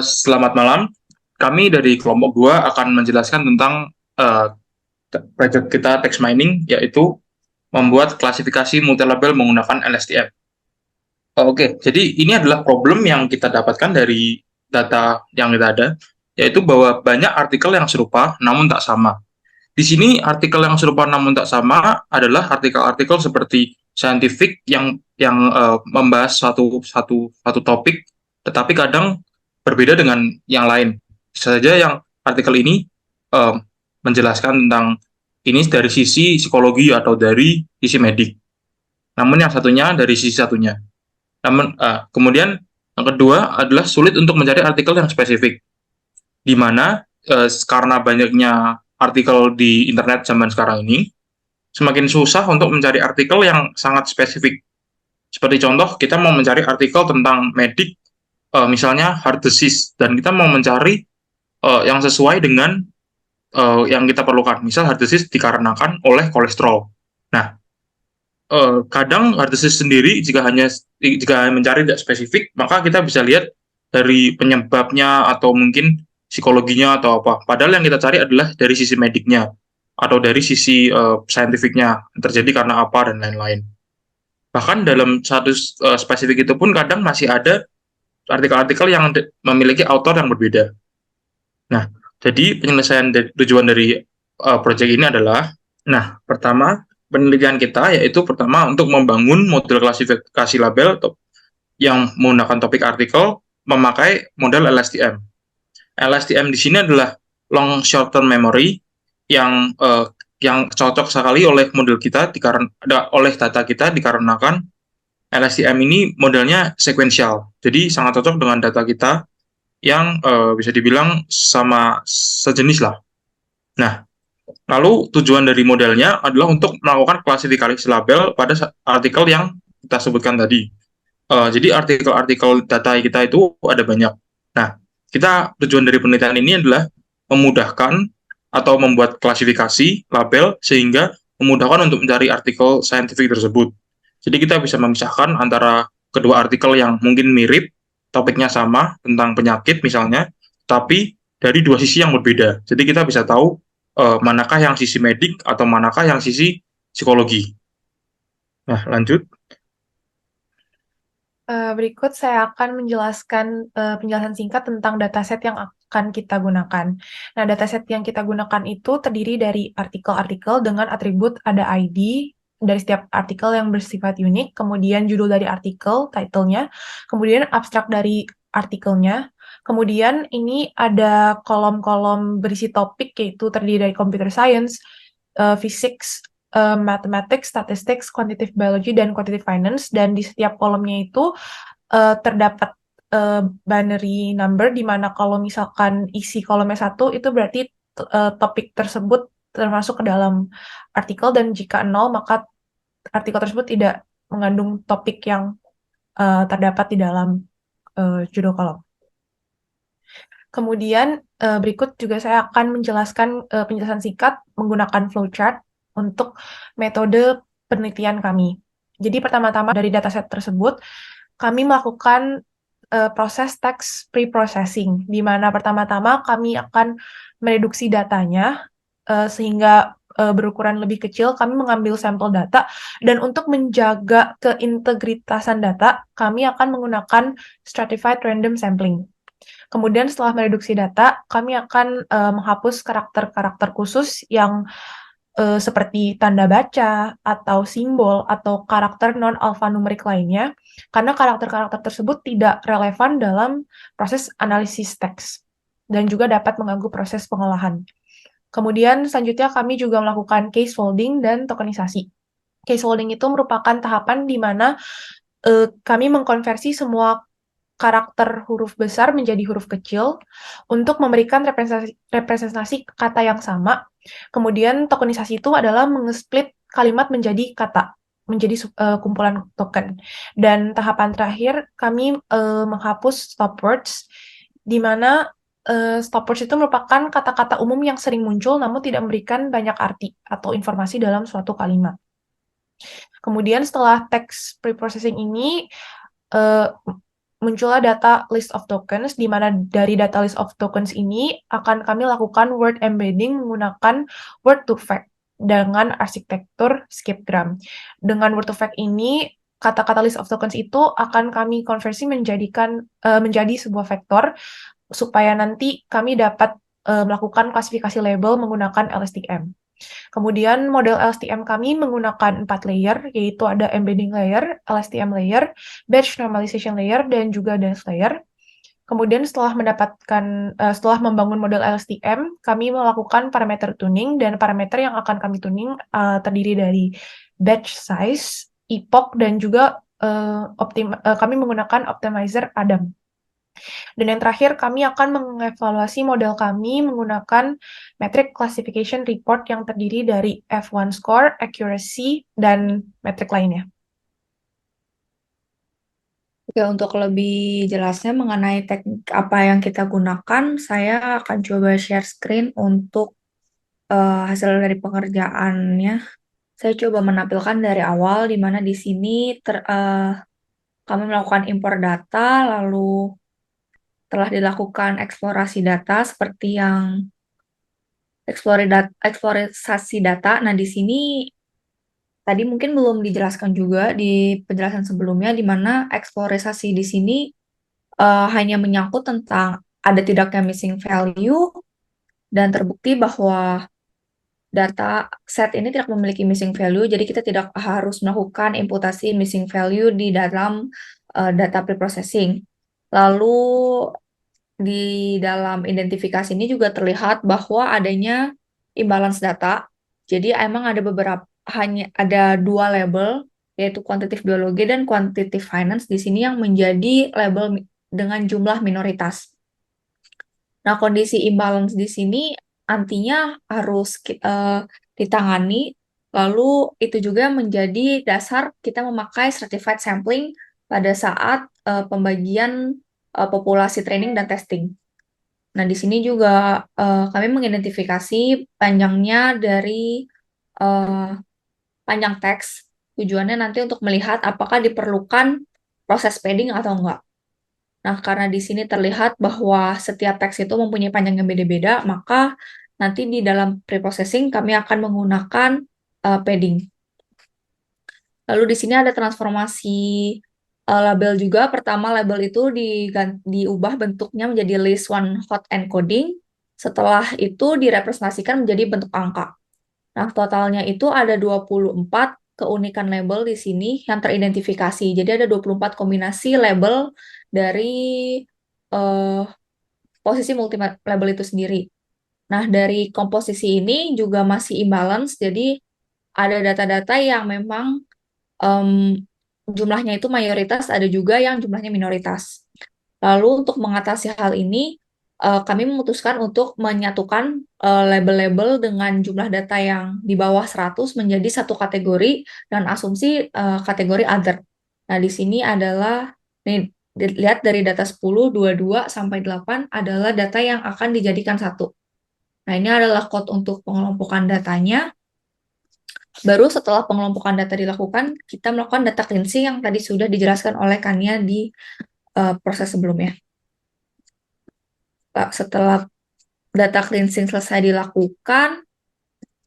Selamat malam. Kami dari kelompok 2 akan menjelaskan tentang eh, project kita text mining, yaitu membuat klasifikasi multilabel menggunakan LSTM. Oke, jadi ini adalah problem yang kita dapatkan dari data yang kita ada, yaitu bahwa banyak artikel yang serupa namun tak sama. Di sini artikel yang serupa namun tak sama adalah artikel-artikel seperti scientific yang membahas satu topik, tetapi kadang berbeda dengan yang lain. Bisa saja yang artikel ini uh, menjelaskan tentang ini dari sisi psikologi atau dari sisi medik. Namun yang satunya dari sisi satunya. Kemudian yang kedua adalah sulit untuk mencari artikel yang spesifik, di mana karena banyaknya artikel di internet zaman sekarang ini, semakin susah untuk mencari artikel yang sangat spesifik. Seperti contoh, kita mau mencari artikel tentang medik, misalnya heart disease, dan kita mau mencari yang sesuai dengan yang kita perlukan. Misal heart disease dikarenakan oleh kolesterol. Nah, kadang heart disease sendiri jika mencari tidak spesifik, maka kita bisa lihat dari penyebabnya atau mungkin psikologinya atau apa. Padahal yang kita cari adalah dari sisi mediknya atau dari sisi saintifiknya, terjadi karena apa dan lain-lain. Bahkan dalam satu spesifik itu pun kadang masih ada artikel-artikel yang memiliki author yang berbeda. Nah, jadi penyelesaian tujuan dari proyek ini adalah, nah, pertama, penelitian kita yaitu pertama untuk membangun model klasifikasi label yang menggunakan topik artikel memakai model LSTM. LSTM di sini adalah long short term memory yang cocok sekali oleh model kita oleh data kita dikarenakan LSTM ini modelnya sekuensial. Jadi sangat cocok dengan data kita yang bisa dibilang sama sejenis lah. Nah, lalu tujuan dari modelnya adalah untuk melakukan klasifikasi label pada artikel yang kita sebutkan tadi. Jadi artikel-artikel data kita itu ada banyak. Nah, tujuan dari penelitian ini adalah memudahkan atau membuat klasifikasi label sehingga memudahkan untuk mencari artikel saintifik tersebut. Jadi kita bisa memisahkan antara kedua artikel yang mungkin mirip, topiknya sama tentang penyakit misalnya, tapi dari dua sisi yang berbeda. Jadi kita bisa tahu manakah yang sisi medik atau manakah yang sisi psikologi. Nah, lanjut. Berikut saya akan menjelaskan penjelasan singkat tentang dataset yang akan kita gunakan. Nah, dataset yang kita gunakan itu terdiri dari artikel-artikel dengan atribut ada ID dari setiap artikel yang bersifat unik, kemudian judul dari artikel, title-nya, kemudian abstrak dari artikelnya, kemudian ini ada kolom-kolom berisi topik yaitu terdiri dari computer science, physics, mathematics, statistics, quantitative biology, dan quantitative finance. Dan di setiap kolomnya itu terdapat binary number, di mana kalau misalkan isi kolomnya 1, itu berarti topik tersebut termasuk ke dalam artikel, dan jika 0, maka artikel tersebut tidak mengandung topik yang terdapat di dalam judul kolom. Kemudian berikut juga saya akan menjelaskan penjelasan singkat menggunakan flowchart untuk metode penelitian kami. Jadi pertama-tama dari dataset tersebut, kami melakukan proses text pre-processing, di mana pertama-tama kami akan mereduksi datanya sehingga berukuran lebih kecil. Kami mengambil sampel data, dan untuk menjaga keintegritasan data, kami akan menggunakan stratified random sampling. Kemudian setelah mereduksi data, kami akan menghapus karakter-karakter khusus yang seperti tanda baca, atau simbol, atau karakter non-alphanumerik lainnya, karena karakter-karakter tersebut tidak relevan dalam proses analisis teks, dan juga dapat mengganggu proses pengolahan. Kemudian selanjutnya kami juga melakukan case folding dan tokenisasi. Case folding itu merupakan tahapan di mana kami mengkonversi semua karakter huruf besar menjadi huruf kecil untuk memberikan representasi kata yang sama. Kemudian tokenisasi itu adalah mengesplit kalimat menjadi kata, menjadi kumpulan token. Dan tahapan terakhir kami menghapus stop words, di mana stop words itu merupakan kata-kata umum yang sering muncul namun tidak memberikan banyak arti atau informasi dalam suatu kalimat. Kemudian setelah text preprocessing ini, muncullah data list of tokens, di mana dari data list of tokens ini akan kami lakukan word embedding menggunakan word to fact dengan arsitektur skipgram. Dengan word to fact ini, kata-kata list of tokens itu akan kami konversi menjadi sebuah vektor supaya nanti kami dapat melakukan klasifikasi label menggunakan LSTM. Kemudian model LSTM kami menggunakan 4 layer, yaitu ada embedding layer, LSTM layer, batch normalization layer, dan juga dense layer. Kemudian setelah membangun model LSTM, kami melakukan parameter tuning, dan parameter yang akan kami tuning terdiri dari batch size, epoch, dan juga kami menggunakan optimizer Adam. Dan yang terakhir, kami akan mengevaluasi model kami menggunakan metric classification report yang terdiri dari F1 score, accuracy, dan metrik lainnya. Oke, untuk lebih jelasnya mengenai teknik apa yang kita gunakan, saya akan coba share screen untuk hasil dari pengerjaannya. Saya coba menampilkan dari awal, di mana di sini kami melakukan impor data, lalu telah dilakukan eksplorasi data seperti yang eksplorasi data. Nah, di sini tadi mungkin belum dijelaskan juga di penjelasan sebelumnya, di mana eksplorasi di sini hanya menyangkut tentang ada tidaknya missing value dan terbukti bahwa data set ini tidak memiliki missing value, jadi kita tidak harus melakukan imputasi missing value di dalam data preprocessing. Lalu di dalam identifikasi ini juga terlihat bahwa adanya imbalance data. Jadi emang hanya ada dua label, yaitu kuantitatif biologi dan kuantitatif finance di sini yang menjadi label dengan jumlah minoritas. Nah, kondisi imbalance di sini artinya harus ditangani. Lalu itu juga menjadi dasar kita memakai stratified sampling pada saat pembagian populasi training dan testing. Nah, di sini juga kami mengidentifikasi panjangnya dari uh, panjang teks. Tujuannya nanti untuk melihat apakah diperlukan proses padding atau enggak. Nah, karena di sini terlihat bahwa setiap teks itu mempunyai panjang yang beda-beda, maka nanti di dalam preprocessing kami akan menggunakan padding. Lalu di sini ada transformasi label juga. Pertama, label itu diubah bentuknya menjadi list one hot encoding. Setelah itu direpresentasikan menjadi bentuk angka. Nah, totalnya itu ada 24 keunikan label di sini yang teridentifikasi. Jadi ada 24 kombinasi label dari posisi multi label itu sendiri. Nah, dari komposisi ini juga masih imbalance, jadi ada data-data yang memang jumlahnya itu mayoritas, ada juga yang jumlahnya minoritas. Lalu untuk mengatasi hal ini, kami memutuskan untuk menyatukan label-label dengan jumlah data yang di bawah 100 menjadi satu kategori dan asumsi kategori other. Nah, di sini adalah, nih, lihat dari data 10, 22, sampai 8 adalah data yang akan dijadikan satu. Nah, ini adalah code untuk pengelompokan datanya. Baru setelah pengelompokan data dilakukan, kita melakukan data cleansing yang tadi sudah dijelaskan oleh Kania di proses sebelumnya. Setelah data cleansing selesai dilakukan,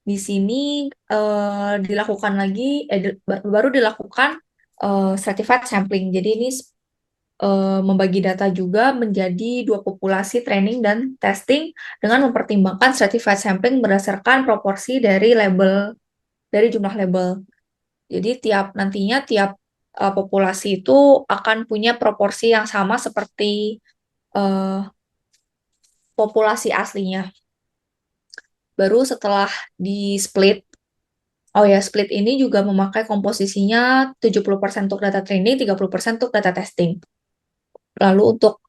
di sini dilakukan lagi, baru dilakukan stratified sampling. Jadi ini membagi data juga menjadi dua populasi training dan testing dengan mempertimbangkan stratified sampling berdasarkan proporsi dari jumlah label. Jadi nantinya tiap populasi itu akan punya proporsi yang sama seperti populasi aslinya. Baru setelah di split, split ini juga memakai komposisinya 70% untuk data training, 30% untuk data testing. Lalu untuk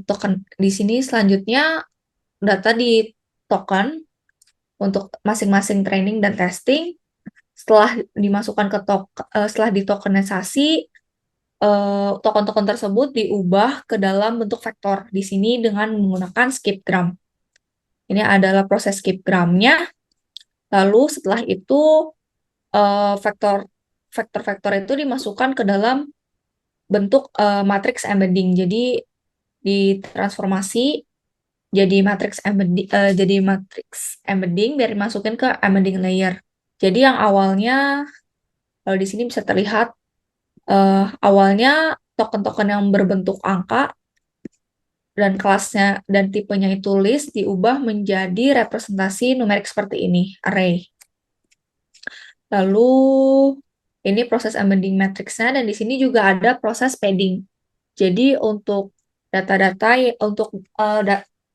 token di sini selanjutnya data di token untuk masing-masing training dan testing. Setelah dimasukkan setelah ditokenisasi, token-token tersebut diubah ke dalam bentuk vektor di sini dengan menggunakan skipgram. Ini adalah proses skipgramnya. Lalu setelah itu vektor-vektor itu dimasukkan ke dalam bentuk matrix embedding. Jadi ditransformasi jadi matrix embedding biar dimasukin ke embedding layer. Jadi yang awalnya kalau di sini bisa terlihat awalnya token-token yang berbentuk angka dan kelasnya dan tipenya itu list diubah menjadi representasi numerik seperti ini, array. Lalu ini proses embedding matrixnya dan di sini juga ada proses padding. Jadi untuk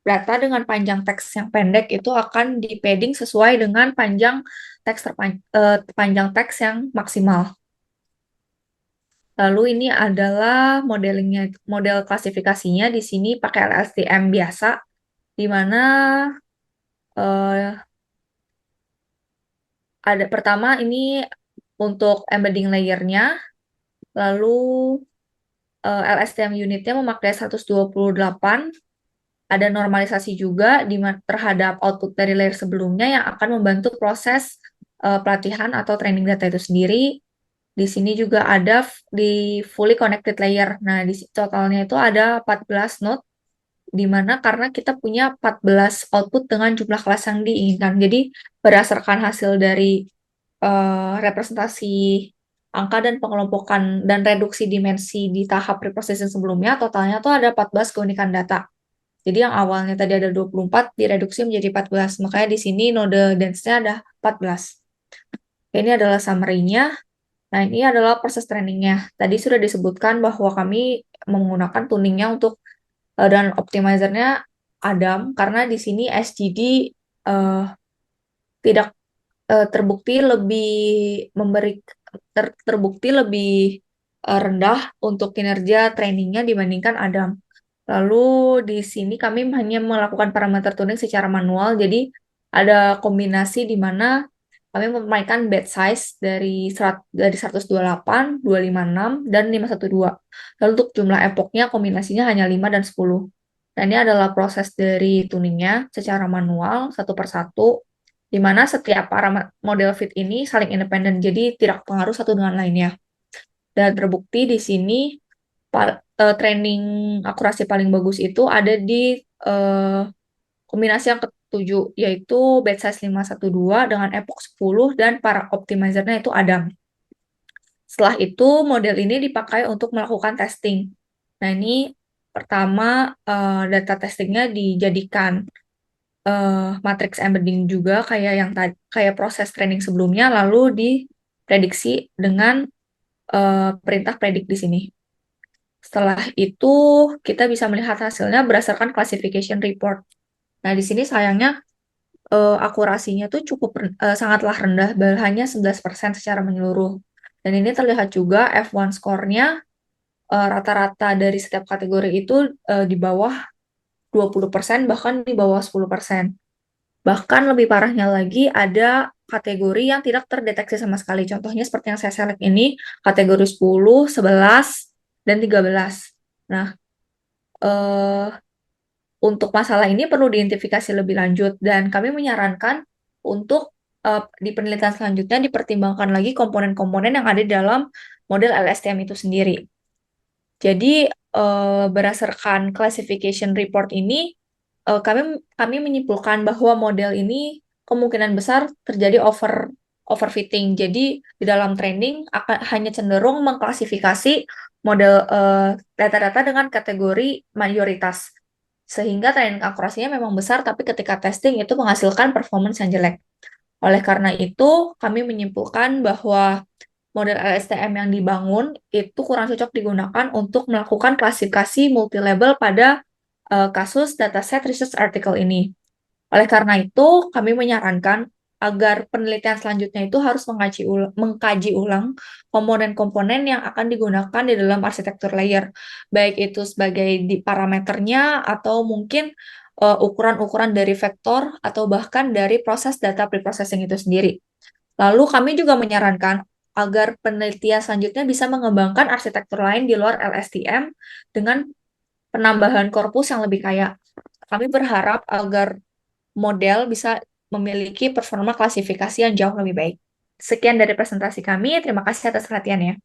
data dengan panjang teks yang pendek itu akan di padding sesuai dengan panjang teks yang maksimal. Lalu ini adalah model klasifikasinya di sini pakai LSTM biasa, di mana ada pertama ini untuk embedding layer-nya, lalu LSTM unitnya memakai 128, ada normalisasi juga terhadap output dari layer sebelumnya yang akan membantu proses pelatihan atau training data itu sendiri. Di sini juga ada di fully connected layer. Nah, di totalnya itu ada 14 node, di mana karena kita punya 14 output dengan jumlah kelas yang diinginkan. Jadi, berdasarkan hasil dari representasi angka dan pengelompokan dan reduksi dimensi di tahap preprocessing sebelumnya, totalnya tuh ada 14 keunikan data. Jadi yang awalnya tadi ada 24, direduksi menjadi 14. Makanya di sini node dense-nya ada 14. Ini adalah summary-nya. Nah, ini adalah proses trainingnya. Tadi sudah disebutkan bahwa kami menggunakan tuningnya dan optimizer-nya Adam, karena di sini SGD tidak terbukti lebih rendah untuk kinerja trainingnya dibandingkan Adam. Lalu di sini kami hanya melakukan parameter tuning secara manual, jadi ada kombinasi di mana kami memainkan batch size dari 128, 256, dan 512. Lalu untuk jumlah epochnya kombinasinya hanya 5 dan 10. Nah, ini adalah proses dari tuningnya secara manual, satu per satu, di mana setiap model fit ini saling independen, jadi tidak pengaruh satu dengan lainnya. Dan terbukti di sini training akurasi paling bagus itu ada di kombinasi yang ketujuh, yaitu batch size 512 dengan epoch 10 dan para optimizer-nya itu Adam. Setelah itu, model ini dipakai untuk melakukan testing. Nah, ini pertama data testingnya dijadikan matrix embedding juga kayak proses training sebelumnya, lalu diprediksi dengan perintah predik di sini. Setelah itu, kita bisa melihat hasilnya berdasarkan classification report. Nah, di sini sayangnya akurasinya tuh sangatlah rendah, hanya 11% secara menyeluruh. Dan ini terlihat juga F1 score-nya rata-rata dari setiap kategori itu di bawah 20%, bahkan di bawah 10%. Bahkan lebih parahnya lagi, ada kategori yang tidak terdeteksi sama sekali. Contohnya seperti yang saya select ini, kategori 10, 11, dan 13. Nah, untuk masalah ini perlu diidentifikasi lebih lanjut, dan kami menyarankan untuk di penelitian selanjutnya dipertimbangkan lagi komponen-komponen yang ada di dalam model LSTM itu sendiri. Jadi, berdasarkan classification report ini, kami menyimpulkan bahwa model ini kemungkinan besar terjadi overfitting. Jadi, di dalam training akan hanya cenderung mengklasifikasi model data-data dengan kategori mayoritas. Sehingga training akurasinya memang besar, tapi ketika testing itu menghasilkan performance yang jelek. Oleh karena itu, kami menyimpulkan bahwa model LSTM yang dibangun itu kurang cocok digunakan untuk melakukan klasifikasi multi-level pada kasus dataset research article ini. Oleh karena itu, kami menyarankan agar penelitian selanjutnya itu harus mengkaji ulang komponen-komponen yang akan digunakan di dalam arsitektur layer, baik itu sebagai di parameternya atau mungkin ukuran-ukuran dari vektor atau bahkan dari proses data preprocessing itu sendiri. Lalu kami juga menyarankan agar penelitian selanjutnya bisa mengembangkan arsitektur lain di luar LSTM dengan penambahan korpus yang lebih kaya. Kami berharap agar model bisa memiliki performa klasifikasi yang jauh lebih baik. Sekian dari presentasi kami, terima kasih atas perhatiannya.